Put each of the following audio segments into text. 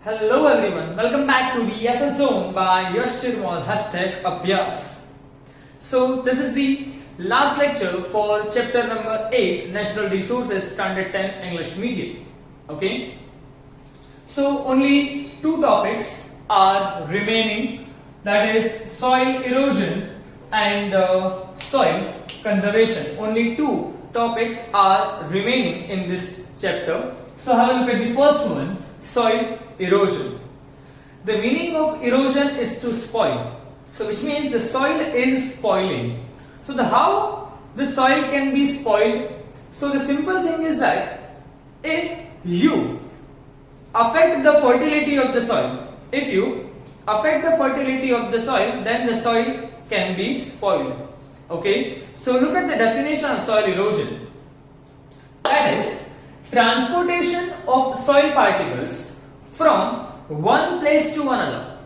Hello everyone, welcome back to the SS Zone by Yash Chirmal #Abhyas. So this is the last lecture for chapter number 8 Natural Resources Standard 10 English Medium. Okay. So only two topics are remaining, that is soil erosion and soil conservation. Only two topics are remaining in this chapter. So have a look at the first one, soil erosion. The meaning of erosion is to spoil. So which means the soil is spoiling. So how the soil can be spoiled? So the simple thing is that if you affect the fertility of the soil, then the soil can be spoiled. Okay. So look at the definition of soil erosion. That is transportation of soil particles from one place to another.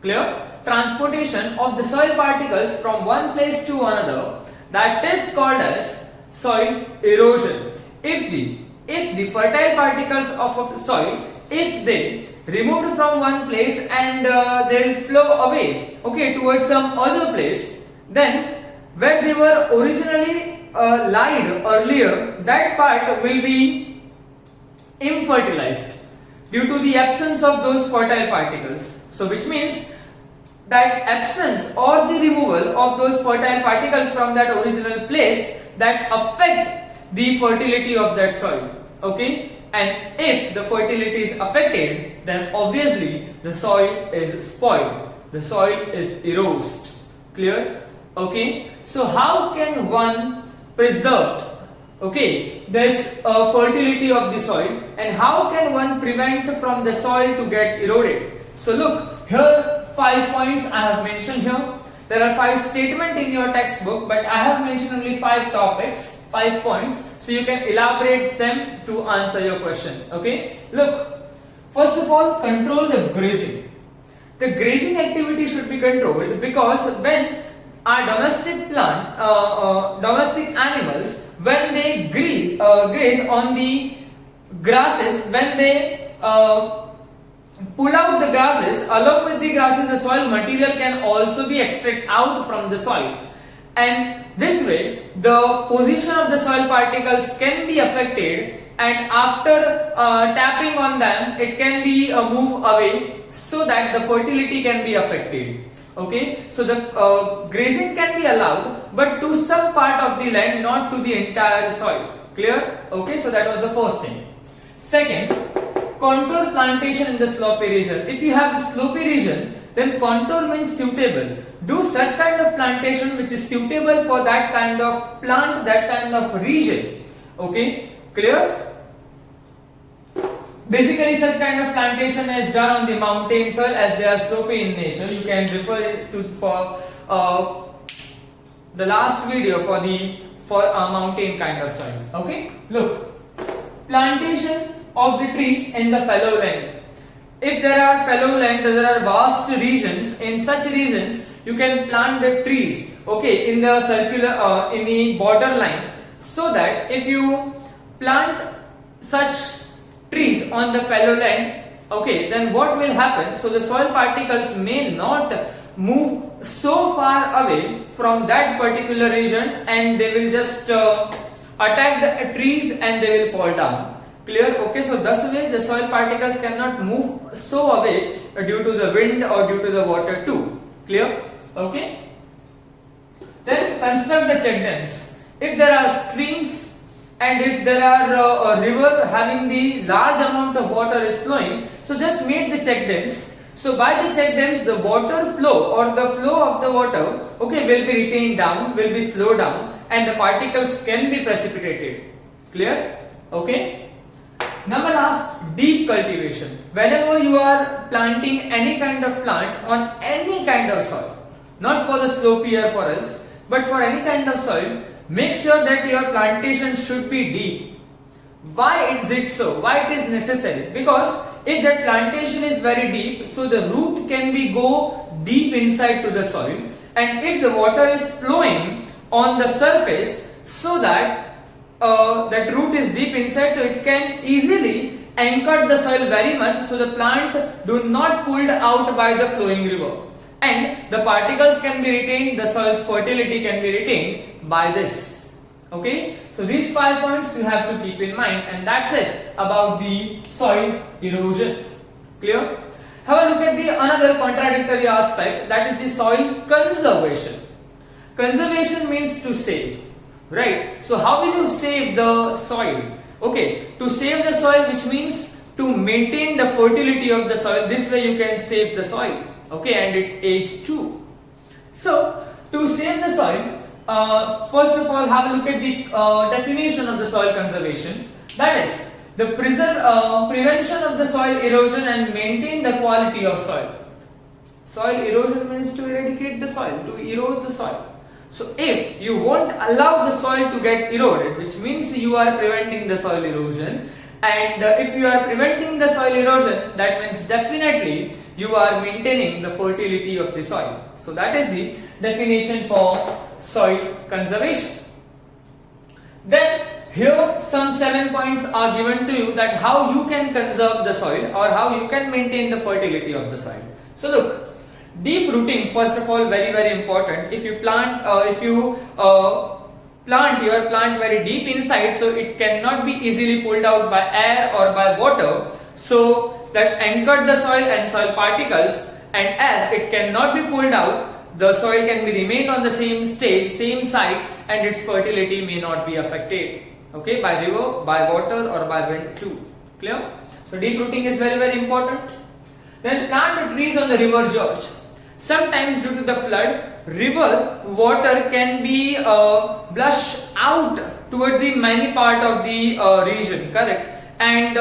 Clear? Transportation of the soil particles from one place to another, that is called as soil erosion. If the fertile particles of a soil, if they removed from one place and they will flow away, okay, towards some other place, then where they were originally lied earlier, that part will be infertilized due to the absence of those fertile particles. So which means that absence or the removal of those fertile particles from that original place that affect the fertility of that soil. Okay, and if the fertility is affected, then obviously the soil is spoiled, the soil is eroded. Clear? Okay, so how can one preserve this fertility of the soil, and how can one prevent from the soil to get eroded? So look, here 5 points I have mentioned here. There are 5 statements in your textbook, but I have mentioned only 5 topics, 5 points, so you can elaborate them to answer your question. Okay, look, first of all, control the grazing. The grazing activity should be controlled, because when our domestic animals, when they graze on the grasses, when they pull out the grasses, along with the grasses, the soil material can also be extracted out from the soil, and this way the position of the soil particles can be affected, and after tapping on them, it can be moved away, so that the fertility can be affected. Okay, so the grazing can be allowed, but to some part of the land, not to the entire soil. Clear? Okay, so that was the first thing. Second, contour plantation in the slopy region. If you have the slopy region, then contour means suitable. Do such kind of plantation which is suitable for that kind of plant, that kind of region. Okay, clear? Basically, such kind of plantation is done on the mountain soil, as they are slopy in nature. You can refer to the last video for mountain kind of soil. Okay, look, plantation of the tree in the fallow land. If there are fallow land, there are vast regions. In such regions, you can plant the trees. Okay, in the circular, in the border line, so that if you plant such trees on the fallow land, okay, then what will happen? So the soil particles may not move so far away from that particular region, and they will just attack the trees and they will fall down. Clear? Okay, so thus way the soil particles cannot move so away due to the wind or due to the water too. Clear? Okay. Then construct the check dams. If there are streams, and if there are a river having the large amount of water is flowing, so just make the check dams. So by the check dams, the water flow or the flow of the water, okay, will be retained down, will be slowed down, and the particles can be precipitated. Clear? Okay. Number last, deep cultivation. Whenever you are planting any kind of plant on any kind of soil, not for the slopy or for else, but for any kind of soil, make sure that your plantation should be deep. Why is it so? Why it is necessary? Because if that plantation is very deep, so the root can be go deep inside to the soil, and if the water is flowing on the surface, so that that root is deep inside, so it can easily anchored the soil very much, so the plant do not pulled out by the flowing river, and the particles can be retained, the soil's fertility can be retained by this. Okay, so these 5 points you have to keep in mind, and that's it about the soil erosion. Clear? Have a look at the another contradictory aspect, that is the soil conservation. Conservation means to save, right? So how will you save the soil? Okay, to save the soil, which means to maintain the fertility of the soil. This way you can save the soil. Okay, and its age too. So to save the soil, first of all, have a look at the definition of the soil conservation. That is the prevention of the soil erosion and maintain the quality of soil. Soil erosion means to eradicate the soil, to erode the soil. So if you won't allow the soil to get eroded, which means you are preventing the soil erosion, and if you are preventing the soil erosion, that means definitely you are maintaining the fertility of the soil. So that is the definition for soil conservation. Then here some 7 points are given to you, that how you can conserve the soil or how you can maintain the fertility of the soil. So look, deep rooting, first of all, very important. If you plant your plant very deep inside, so it cannot be easily pulled out by air or by water, so that anchored the soil and soil particles, and as it cannot be pulled out, the soil can be remained on the same stage, same site, and its fertility may not be affected, okay, by river, by water or by wind too. Clear? So deep rooting is very important. Then plant the trees on the river gorge. Sometimes due to the flood, river water can be blushed out towards the many part of the region, correct? And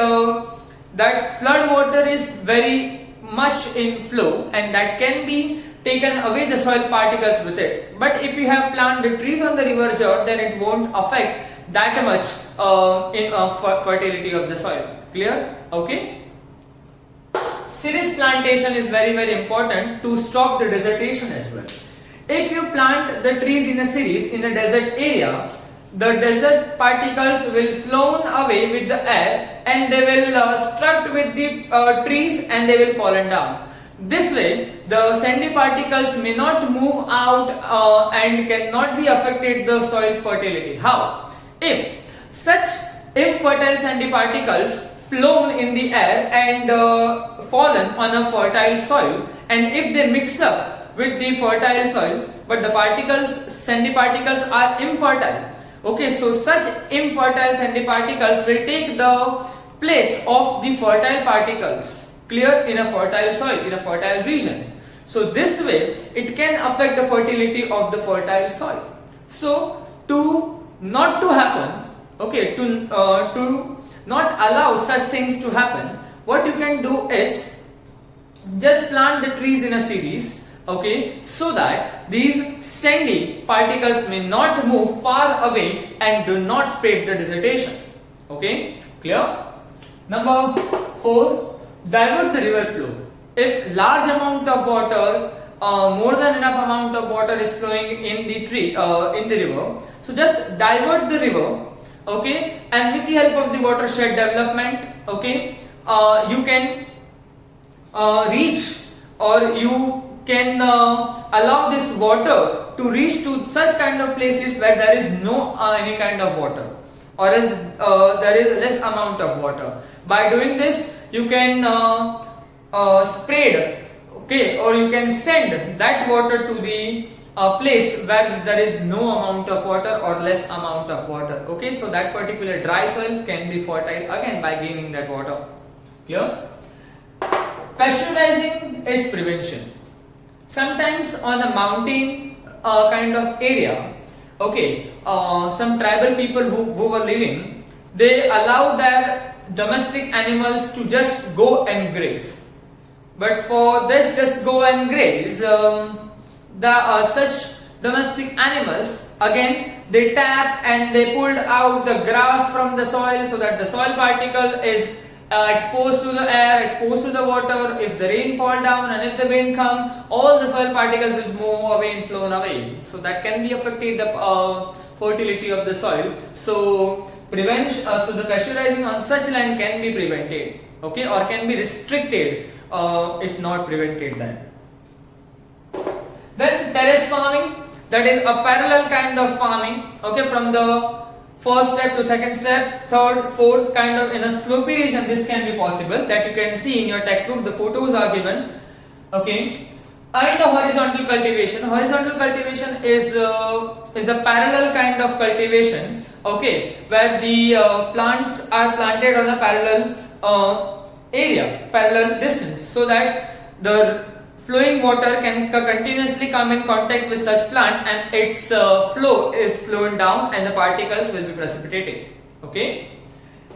that flood water is very much in flow, and that can be taken away the soil particles with it. But if you have planted trees on the river gorge, then it won't affect that much in fertility of the soil. Clear? Okay. Series plantation is very important to stop the desertation as well. If you plant the trees in a series in a desert area, the desert particles will flown away with the air, and they will struck with the trees and they will fallen down. This way the sandy particles may not move out and cannot be affected the soil's fertility. How? If such infertile sandy particles flown in the air and fallen on a fertile soil, and if they mix up with the fertile soil, but the particles, sandy particles are infertile, okay, so such infertile sandy particles will take the place of the fertile particles, clear, in a fertile soil, in a fertile region. So this way it can affect the fertility of the fertile soil. So to not to happen, okay, to not allow such things to happen, what you can do is just plant the trees in a series, okay, so that these sandy particles may not move far away and do not spread the desertation. Okay, clear? Number 4, divert the river flow. If large amount of water, more than enough amount of water is flowing in the river, so just divert the river, okay, and with the help of the watershed development, okay, you can reach, or you can allow this water to reach to such kind of places where there is no any kind of water, or as there is less amount of water. By doing this, you can spread, okay, or you can send that water to the place where there is no amount of water or less amount of water, okay, so that particular dry soil can be fertile again by gaining that water. Clear? Pasteurizing is prevention. Sometimes on a mountain kind of area, okay, some tribal people who were living, they allow their domestic animals to just go and graze. But for this just go and graze, such domestic animals, again they tap and they pulled out the grass from the soil, so that the soil particle is exposed to the air, exposed to the water. If the rain fall down and if the wind come, all the soil particles will move away and flown away, so that can be affected the fertility of the soil. So so the pasteurizing on such land can be prevented, okay, or can be restricted if not prevented then. Then terrace farming, that is a parallel kind of farming, okay, from the first step to second step, third, fourth, kind of in a slopy region this can be possible, that you can see in your textbook, the photos are given, okay. And the horizontal cultivation. Horizontal cultivation is a parallel kind of cultivation, okay, where the plants are planted on a parallel area, parallel distance, so that the flowing water can continuously come in contact with such plant and its flow is slowed down and the particles will be precipitated, okay.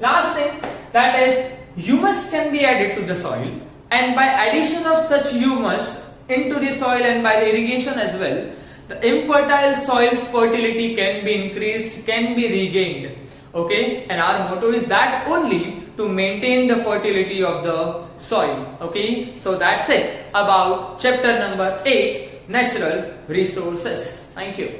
Last thing, that is humus can be added to the soil, and by addition of such humus into the soil and by irrigation as well, the infertile soil's fertility can be increased, can be regained, okay. And our motto is that only, to maintain the fertility of the soil, okay. So that's it about chapter number 8, natural resources. Thank you.